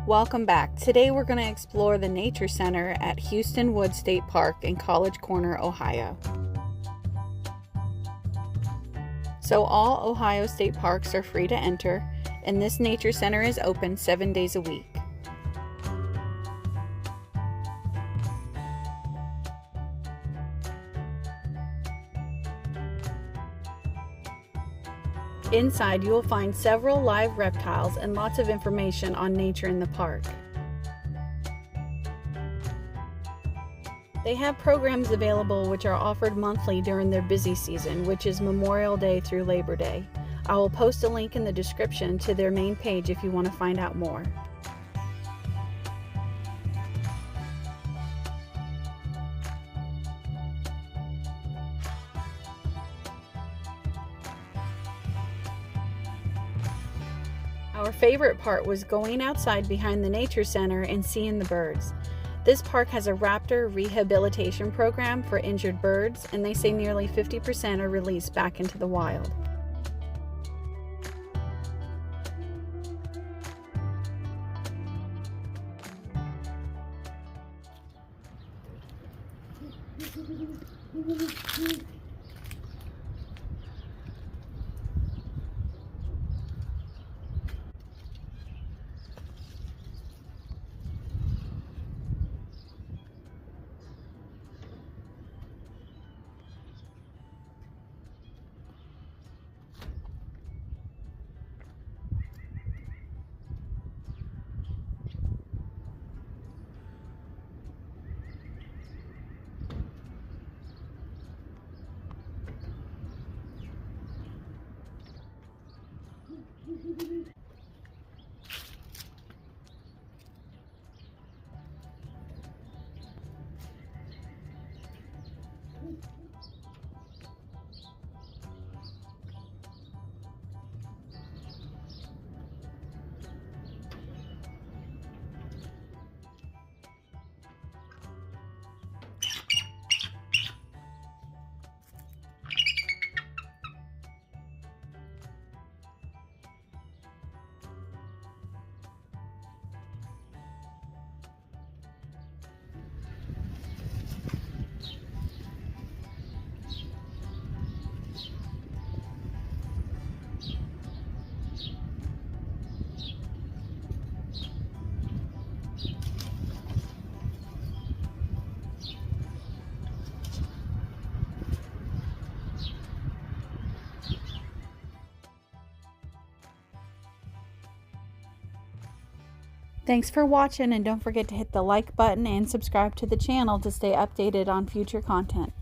Welcome back. Today we're going to explore the Nature Center at Hueston Woods State Park in College Corner, Ohio. So all Ohio state parks are free to enter, and this Nature Center is open 7 days a week. Inside, you will find several live reptiles and lots of information on nature in the park. They have programs available which are offered monthly during their busy season, which is Memorial Day through Labor Day. I will post a link in the description to their main page if you want to find out more. Our favorite part was going outside behind the Nature Center and seeing the birds. This park has a raptor rehabilitation program for injured birds, and they say nearly 50% are released back into the wild. Thanks for watching, and don't forget to hit the like button and subscribe to the channel to stay updated on future content.